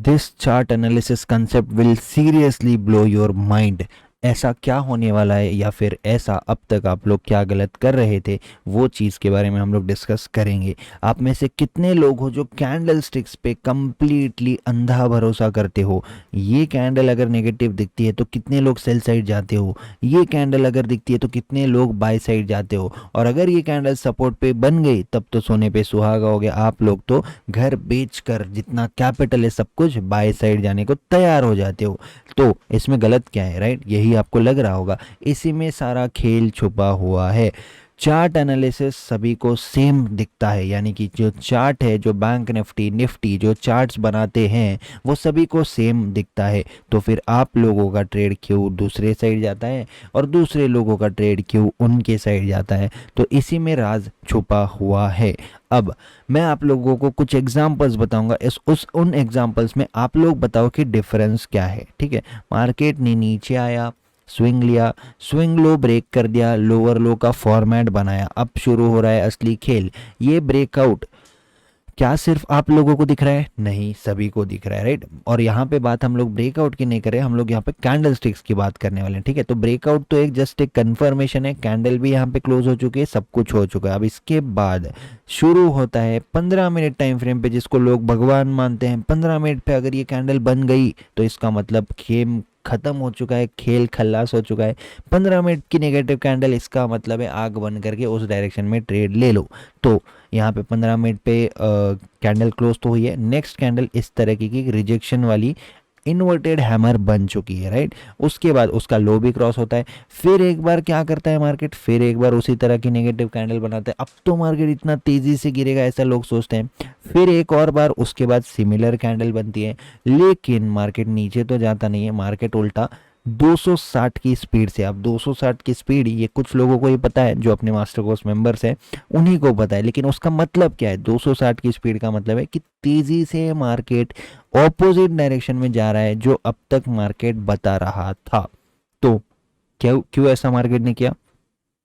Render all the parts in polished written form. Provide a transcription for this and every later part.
This chart analysis concept will seriously blow your mind. ऐसा क्या होने वाला है या फिर ऐसा अब तक आप लोग क्या गलत कर रहे थे, वो चीज़ के बारे में हम लोग डिस्कस करेंगे। आप में से कितने लोग हो जो कैंडल स्टिक्स पे कंप्लीटली अंधा भरोसा करते हो? ये कैंडल अगर नेगेटिव दिखती है तो कितने लोग सेल साइड जाते हो? ये कैंडल अगर दिखती है तो कितने लोग बाय साइड जाते हो? और अगर ये कैंडल सपोर्ट पे बन गई तब तो सोने पे सुहागा हो गया। आप लोग तो घर बेचकर जितना कैपिटल है सब कुछ बाय साइड जाने को तैयार हो जाते हो। तो इसमें गलत क्या है, राइट? यही आपको लग रहा होगा। इसी में सारा खेल छुपा हुआ है। चार्ट एनालिसिस सभी को सेम दिखता है, यानी कि जो चार्ट है, जो बैंक निफ्टी निफ्टी जो चार्ट्स बनाते हैं वो सभी को सेम दिखता है। तो फिर आप लोगों का ट्रेड क्यों दूसरे साइड जाता है और दूसरे लोगों का ट्रेड क्यों उनके साइड जाता है? तो इसी में राज छुपा हुआ है। अब मैं आप लोगों को कुछ एग्जांपल्स बताऊंगा, इस उस उन एग्जांपल्स में आप लोग बताओ कि डिफरेंस क्या है। ठीक है, मार्केट ने नीचे आया, स्विंग लिया, स्विंग लो ब्रेक कर दिया, लोअर लो का फॉर्मेट बनाया, अब शुरू हो रहा है असली खेल। ये ब्रेकआउट क्या सिर्फ आप लोगों को दिख रहा है? नहीं, सभी को दिख रहा है, राइट? और यहाँ पे बात हम लोग ब्रेकआउट की नहीं कर रहे, हम लोग यहाँ पे कैंडल स्टिक्स की बात करने वाले हैं। ठीक है, तो ब्रेकआउट तो एक जस्ट एक कंफर्मेशन है, कैंडल भी यहाँ पे क्लोज हो चुकी है, सब कुछ हो चुका है। अब इसके बाद शुरू होता है 15 मिनट टाइम फ्रेम पे, जिसको लोग भगवान मानते हैं। 15 मिनट पे अगर ये कैंडल बन गई तो इसका मतलब गेम खत्म हो चुका है, खेल खल्लास हो चुका है। 15 मिनट की नेगेटिव कैंडल, इसका मतलब है आग बंद करके उस डायरेक्शन में ट्रेड ले लो। तो यहाँ पे 15 मिनट पे कैंडल क्लोज तो हुई है। नेक्स्ट कैंडल इस तरह की रिजेक्शन वाली इन्वर्टेड हैमर बन चुकी है, राइट? उसके बाद उसका लो भी क्रॉस होता है। फिर एक बार क्या करता है मार्केट, फिर एक बार उसी तरह की नेगेटिव कैंडल बनाता है। अब तो मार्केट इतना तेजी से गिरेगा ऐसा लोग सोचते हैं। फिर एक और बार उसके बाद सिमिलर कैंडल बनती है, लेकिन मार्केट नीचे तो जाता नहीं है, मार्केट उल्टा 260 की स्पीड से। अब 260 की स्पीड ये कुछ लोगों को ही पता है, जो अपने मास्टर कोर्स मेंबर्स हैं उन्हीं को पता है, लेकिन उसका मतलब क्या है? 260 की स्पीड का मतलब है कि तेजी से मार्केट ऑपोजिट डायरेक्शन में जा रहा है जो अब तक मार्केट बता रहा था। तो क्यों क्यों ऐसा मार्केट ने किया?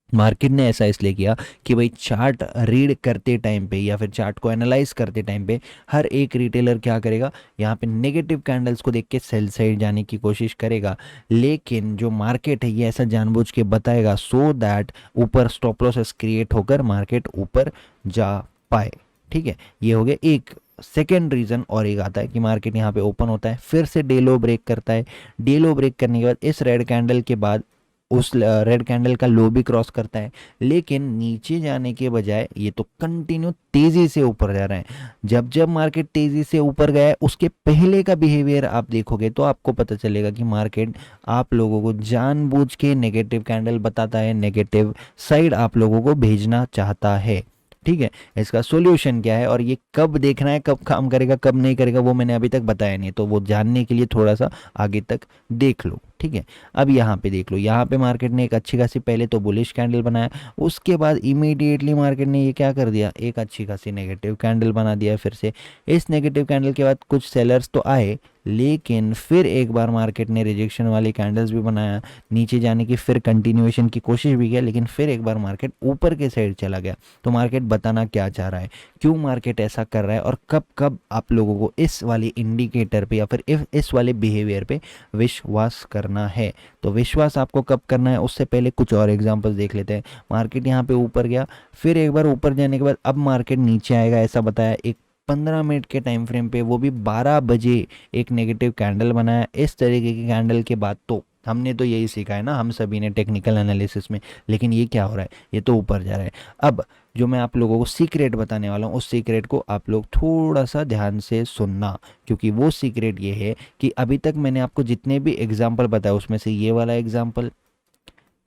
मार्केट ने ऐसा इसलिए किया कि भाई चार्ट रीड करते टाइम पे या फिर चार्ट को एनालाइज करते टाइम पे हर एक रिटेलर क्या करेगा, यहाँ पे नेगेटिव कैंडल्स को देख के सेल साइड जाने की कोशिश करेगा। लेकिन जो मार्केट है ये ऐसा जानबूझ के बताएगा सो दैट ऊपर स्टॉप लॉसेस क्रिएट होकर मार्केट ऊपर जा पाए। ठीक है, ये हो गया एक सेकेंड रीजन। और एक आता है कि मार्केट यहाँ पे ओपन होता है, फिर से डे लो ब्रेक करता है। डे लो ब्रेक करने के बाद इस रेड कैंडल के बाद उस रेड कैंडल का लो भी क्रॉस करता है, लेकिन नीचे जाने के बजाय ये तो कंटिन्यू तेजी से ऊपर जा रहा है। जब जब मार्केट तेजी से ऊपर गया है उसके पहले का बिहेवियर आप देखोगे तो आपको पता चलेगा कि मार्केट आप लोगों को जानबूझ के नेगेटिव कैंडल बताता है, नेगेटिव साइड आप लोगों को भेजना चाहता है। ठीक है, इसका सॉल्यूशन क्या है और ये कब देखना है, कब काम करेगा कब नहीं करेगा, वो मैंने अभी तक बताया नहीं, तो वो जानने के लिए थोड़ा सा आगे तक देख लो। ठीक है, अब यहाँ पे देख लो, यहाँ पे मार्केट ने एक अच्छी खासी पहले तो बुलिश कैंडल बनाया, उसके बाद इमीडिएटली मार्केट ने ये क्या कर दिया, एक अच्छी खासी नेगेटिव कैंडल बना दिया। फिर से इस नेगेटिव कैंडल के बाद कुछ सेलर्स तो आए, लेकिन फिर एक बार मार्केट ने रिजेक्शन वाली कैंडल्स भी बनाया, नीचे जाने की फिर कंटिन्यूएशन की कोशिश भी किया, लेकिन फिर एक बार मार्केट ऊपर के साइड चला गया। तो मार्केट बताना क्या चाह रहा है, क्यों मार्केट ऐसा कर रहा है और कब कब आप लोगों को इस वाले इंडिकेटर पे या फिर इस वाले बिहेवियर पे विश्वास करना है। तो विश्वास आपको कब करना है उससे पहले कुछ और एग्जांपल्स देख लेते हैं। मार्केट यहाँ पे ऊपर गया, फिर एक बार ऊपर जाने के बाद अब मार्केट नीचे आएगा ऐसा बताया, एक 15 मिनट के टाइम फ्रेम पे, वो भी 12 बजे एक नेगेटिव कैंडल बनाया। इस तरीके की कैंडल के बाद तो हमने तो यही सीखा है ना हम सभी ने टेक्निकल एनालिसिस में, लेकिन ये क्या हो रहा है, ये तो ऊपर जा रहा है। अब जो मैं आप लोगों को सीक्रेट बताने वाला हूँ उस सीक्रेट को आप लोग थोड़ा सा ध्यान से सुनना, क्योंकि वो सीक्रेट ये है कि अभी तक मैंने आपको जितने भी एग्जाम्पल बताया उसमें से ये वाला एग्जाम्पल,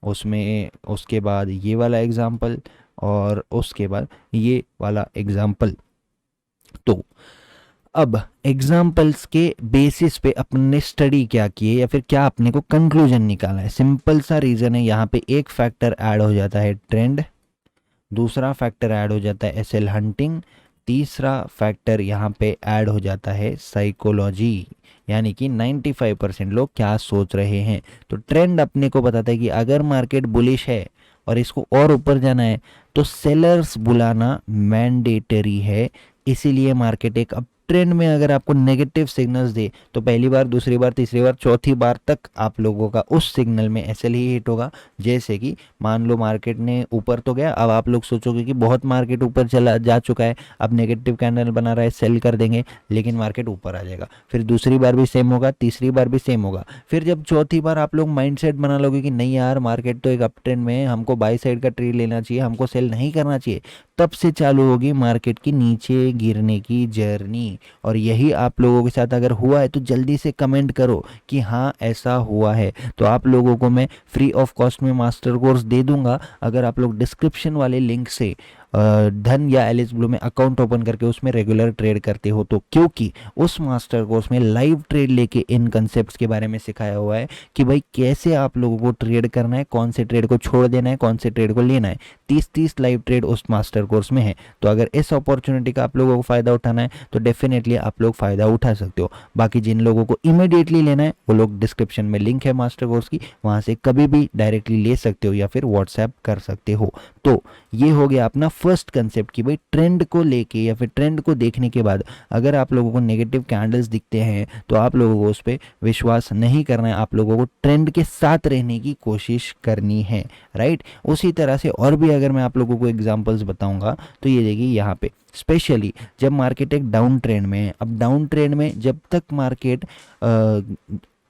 उसमें उसके बाद ये वाला एग्जाम्पल और उसके बाद ये वाला एग्जाम्पल, तो अब एग्जाम्पल्स के बेसिस पे अपने स्टडी क्या किए या फिर क्या अपने को कंक्लूजन निकाला है। सिंपल सा रीजन है, यहाँ पे एक फैक्टर ऐड हो जाता है ट्रेंड, दूसरा फैक्टर ऐड हो जाता है एसएल हंटिंग, तीसरा फैक्टर यहाँ पे ऐड हो जाता है साइकोलॉजी, यानी कि 95% लोग क्या सोच रहे हैं। तो ट्रेंड अपने को बताता है कि अगर मार्केट बुलिश है और इसको और ऊपर जाना है तो सेलर्स बुलाना मैंडेटरी है, इसीलिए मार्केट एक अब ट्रेंड में अगर आपको नेगेटिव सिग्नल्स दे तो पहली बार, दूसरी बार, तीसरी बार, चौथी बार तक आप लोगों का उस सिग्नल में एसएल ही हिट होगा। जैसे कि मान लो मार्केट ने ऊपर तो गया, अब आप लोग सोचोगे कि बहुत मार्केट ऊपर चला जा चुका है, अब नेगेटिव कैंडल बना रहा है, सेल कर देंगे, लेकिन मार्केट ऊपर आ जाएगा। फिर दूसरी बार भी सेम होगा, तीसरी बार भी सेम होगा। फिर जब चौथी बार आप लोग माइंडसेट बना लोगे कि नहीं यार मार्केट तो एक अप ट्रेंड में है, हमको बाई साइड का ट्रेड लेना चाहिए, हमको सेल नहीं करना चाहिए, तब से चालू होगी मार्केट की नीचे गिरने की जर्नी। और यही आप लोगों के साथ अगर हुआ है तो जल्दी से कमेंट करो कि हाँ ऐसा हुआ है। तो आप लोगों को मैं फ्री ऑफ कॉस्ट में मास्टर कोर्स दे दूंगा, अगर आप लोग डिस्क्रिप्शन वाले लिंक से धन या एलिस ब्लू में अकाउंट ओपन करके उसमें रेगुलर ट्रेड करते हो तो। क्योंकि उस मास्टर कोर्स में लाइव ट्रेड लेके इन कंसेप्ट्स के बारे में सिखाया हुआ है कि भाई कैसे आप लोगों को ट्रेड करना है, कौन से ट्रेड को छोड़ देना है, कौन से ट्रेड को लेना है। 30 लाइव ट्रेड उस मास्टर कोर्स में है। तो अगर इस अपॉर्चुनिटी का आप लोगों को फ़ायदा उठाना है तो डेफिनेटली आप लोग फ़ायदा उठा सकते हो। बाकी जिन लोगों को इमीडिएटली लेना है वो लोग डिस्क्रिप्शन में लिंक है मास्टर कोर्स की, वहाँ से कभी भी डायरेक्टली ले सकते हो या फिर व्हाट्सएप कर सकते हो। तो ये हो गया अपना फर्स्ट कंसेप्ट कि भाई ट्रेंड को लेके या फिर ट्रेंड को देखने के बाद अगर आप लोगों को नेगेटिव कैंडल्स दिखते हैं तो आप लोगों को उस पर विश्वास नहीं करना है, आप लोगों को ट्रेंड के साथ रहने की कोशिश करनी है, राइट। उसी तरह से और भी अगर मैं आप लोगों को एग्जांपल्स बताऊंगा तो ये देखिए यहाँ पे स्पेशली जब मार्केट एक डाउन ट्रेंड में है, अब डाउन ट्रेंड में जब तक मार्केट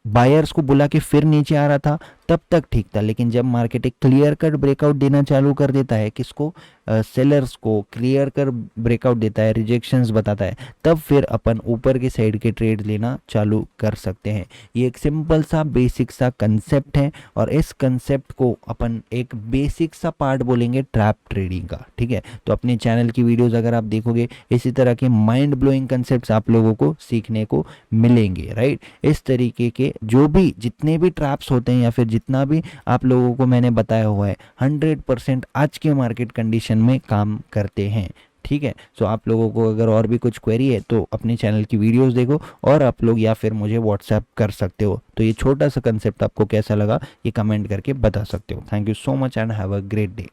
बायर्स को बुला के फिर नीचे आ रहा था तब तक ठीक था, लेकिन जब मार्केट एक क्लियर कट ब्रेकआउट देना चालू कर देता है, किसको, सेलर्स को क्लियर कट ब्रेकआउट देता है, रिजेक्शंस बताता है, तब फिर अपन ऊपर के साइड के ट्रेड लेना चालू कर सकते हैं। ये एक सिंपल सा बेसिक सा कंसेप्ट है और इस कंसेप्ट को अपन एक बेसिक सा पार्ट बोलेंगे ट्रैप ट्रेडिंग का, ठीक है। तो अपने चैनल की वीडियोस अगर आप देखोगे इसी तरह के माइंड ब्लोइंग कंसेप्ट्स आप लोगों को सीखने को मिलेंगे, राइट। इस तरीके के जो भी जितने भी ट्रैप्स होते हैं या फिर जितना भी आप लोगों को मैंने बताया हुआ है 100% आज के मार्केट कंडीशन में काम करते हैं, ठीक है। सो आप लोगों को अगर और भी कुछ क्वेरी है तो अपने चैनल की वीडियोस देखो और आप लोग या फिर मुझे व्हाट्सएप कर सकते हो। तो ये छोटा सा कंसेप्ट आपको कैसा लगा ये कमेंट करके बता सकते हो। Thank you so much and have a great day.